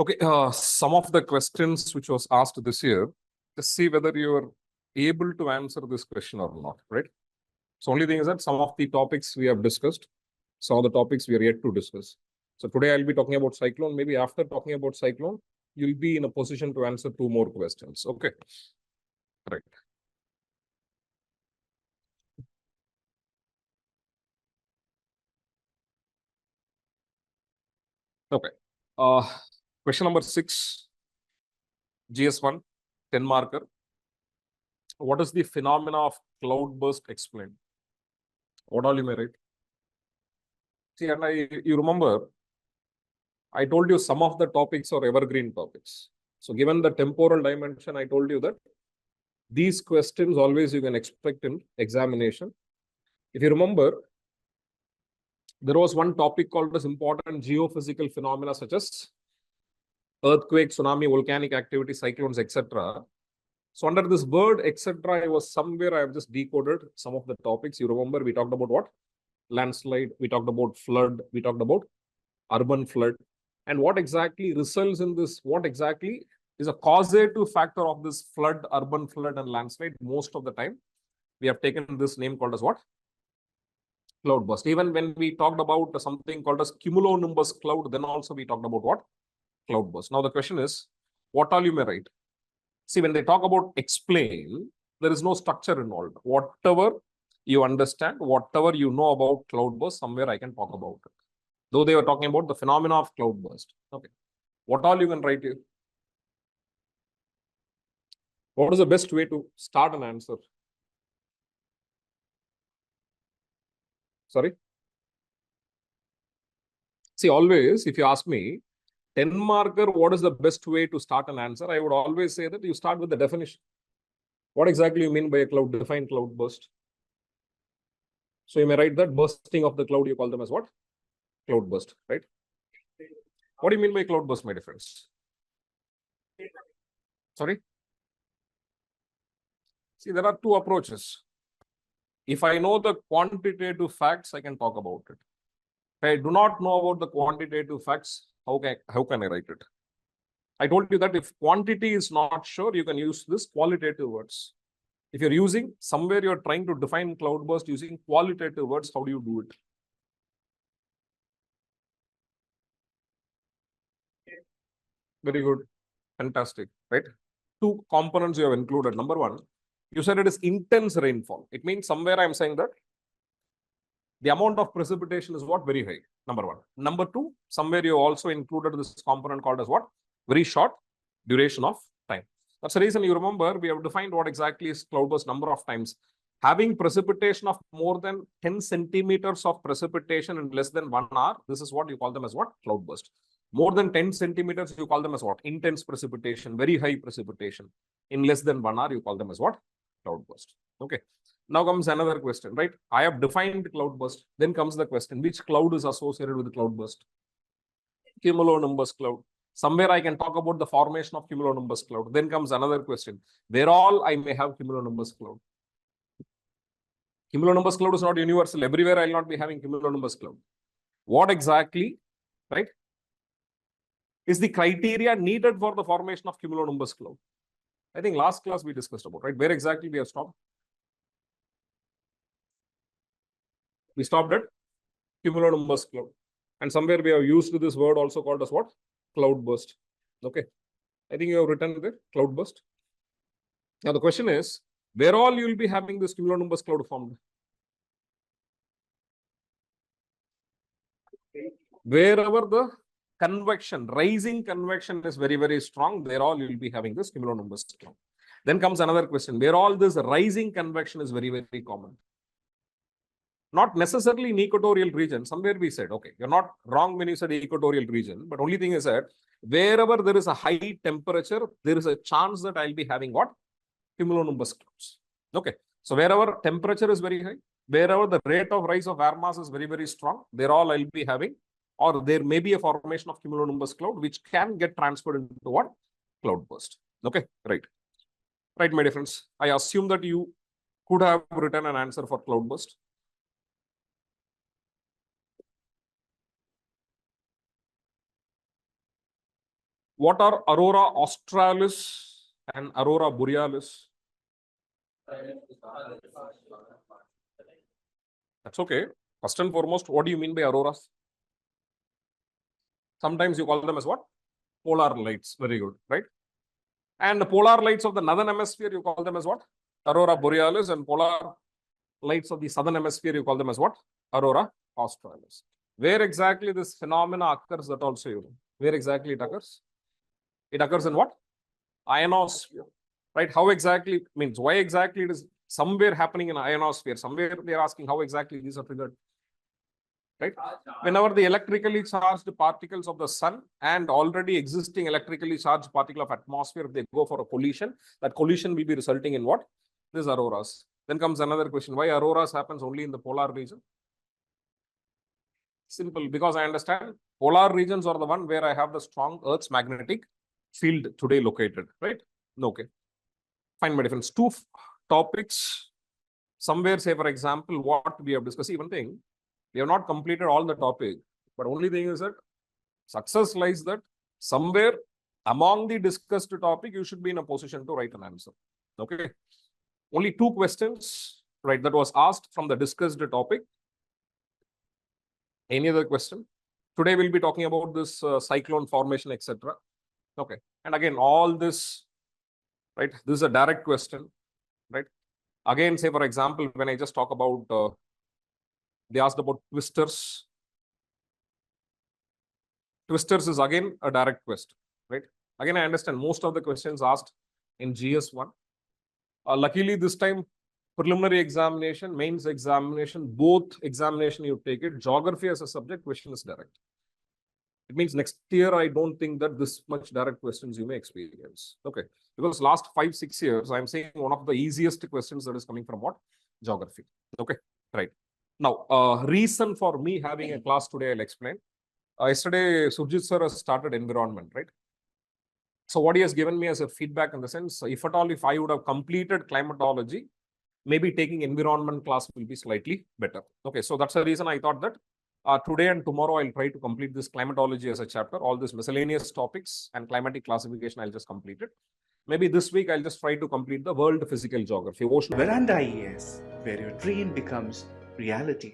Okay, some of the questions which was asked this year, just see whether you are able to answer this question or not, right? So only thing is that some of the topics we have discussed, some of the topics we are yet to discuss. So today I'll be talking about cyclone. Maybe after talking about cyclone, you'll be in a position to answer 2 more questions. Okay, right. Okay. Question number 6, GS1, 10 marker. What is the phenomena of cloudburst explained? What all you may write? See, and you remember, I told you some of the topics are evergreen topics. So given the temporal dimension, I told you that these questions always you can expect in examination. If you remember, there was one topic called as important geophysical phenomena such as earthquake, tsunami, volcanic activity, cyclones, etc. So under this word, etc., I was somewhere, I have just decoded some of the topics. You remember, we talked about what? Landslide, we talked about flood, we talked about urban flood. And what exactly results in this? What exactly is a causative factor of this flood, urban flood, and landslide? Most of the time, we have taken this name called as what? Cloudburst. Even when we talked about something called as cumulonimbus cloud, then also we talked about what? Cloudburst. Now the question is, what all you may write? See, when they talk about explain, there is no structure involved. Whatever you understand, whatever you know about cloudburst, somewhere I can talk about it. Though they were talking about the phenomena of cloudburst. Okay. What all you can write here? What is the best way to start an answer? Sorry? See, always, if you ask me, 10 marker, what is the best way to start an answer? I would always say that you start with the definition. What exactly you mean by a cloud? Define cloudburst. So you may write that bursting of the cloud, you call them as what? Cloudburst, right? What do you mean by cloudburst, my difference? Sorry? See, there are 2 approaches. If I know the quantitative facts, I can talk about it. If I do not know about the quantitative facts, how can I write it? I told you that if quantity is not sure, you can use this qualitative words. If you're using, somewhere you're trying to define cloudburst using qualitative words, how do you do it? Very good. Fantastic, right? 2 components you have included. Number 1, you said it is intense rainfall. It means somewhere I'm saying that the amount of precipitation is what? Very high. Number 1. Number 2, somewhere you also included this component called as what? Very short duration of time. That's the reason you remember we have defined what exactly is cloudburst number of times. Having precipitation of more than 10 centimeters of precipitation in less than 1 hour, this is what you call them as what? Cloudburst. More than 10 centimeters, you call them as what? Intense precipitation, very high precipitation. In less than 1 hour, you call them as what? Cloudburst. Okay. Now comes another question, right? I have defined cloudburst. Then comes the question, which cloud is associated with the cloudburst? Cumulonimbus cloud. Somewhere I can talk about the formation of cumulonimbus cloud. Then comes another question, where all I may have cumulonimbus cloud. Cumulonimbus cloud is not universal. Everywhere I will not be having cumulonimbus cloud. What exactly, right, is the criteria needed for the formation of cumulonimbus cloud? I think last class we discussed about, right? Where exactly we have stopped? We stopped at cumulonimbus cloud. And somewhere we have used this word also called as what? Cloudburst. Okay. I think you have written the cloudburst. Now the question is, where all you will be having this cumulonimbus cloud formed? Wherever the convection, rising convection is very, very strong, there all you will be having this cumulonimbus cloud. Then comes another question, where all this rising convection is very, very common. Not necessarily in equatorial region. Somewhere we said, okay, you're not wrong when you said equatorial region, but only thing is that wherever there is a high temperature, there is a chance that I'll be having what? Cumulonimbus clouds. Okay. So wherever temperature is very high, wherever the rate of rise of air mass is very, very strong, there all I'll be having, or there may be a formation of cumulonimbus cloud, which can get transferred into what? Cloudburst. Okay. Right. Right, my dear friends. I assume that you could have written an answer for cloudburst. What are Aurora australis and Aurora borealis? That's okay. First and foremost, what do you mean by auroras? Sometimes you call them as what? Polar lights. Very good, right? And the polar lights of the northern hemisphere, you call them as what? Aurora borealis. And polar lights of the southern hemisphere, you call them as what? Aurora australis. Where exactly this phenomena occurs, that also you know. Where exactly it occurs? It occurs in what? Ionosphere, right? How exactly, means why exactly it is somewhere happening in ionosphere. Somewhere they are asking how exactly these are triggered, right? Whenever the electrically charged particles of the sun and already existing electrically charged particle of atmosphere, if they go for a collision, that collision will be resulting in what? This auroras. Then comes another question, why auroras happens only in the polar region? Simple, because I understand polar regions are the one where I have the strong Earth's magnetic field today located, right? Okay. Fine, my difference. Two topics. Somewhere, say, for example, what we have discussed, even thing, we have not completed all the topic, but only thing is that success lies that somewhere among the discussed topic, you should be in a position to write an answer. Okay. Only two questions, right, that was asked from the discussed topic. Any other question? Today we'll be talking about this cyclone formation, etc. Okay. And again, all this, right, this is a direct question, right? Again, say, for example, when I just talk about, they asked about twisters. Twisters is again a direct question, right? Again, I understand most of the questions asked in GS1. Luckily, this time, preliminary examination, mains examination, both examination you take it, geography as a subject, question is direct. It means next year, I don't think that this much direct questions you may experience. Okay. Because last 5-6 years, I'm saying one of the easiest questions that is coming from what? Geography. Okay. Right. Now, reason for me having a class today, I'll explain. Yesterday, Surjit sir has started environment, right? So what he has given me as a feedback in the sense, if at all, if I would have completed climatology, maybe taking environment class will be slightly better. Okay, so that's the reason I thought that today and tomorrow I'll try to complete this climatology as a chapter, all these miscellaneous topics and climatic classification, I'll just complete it. Maybe this week I'll just try to complete the world physical geography. Veranda IAS, where your dream becomes reality.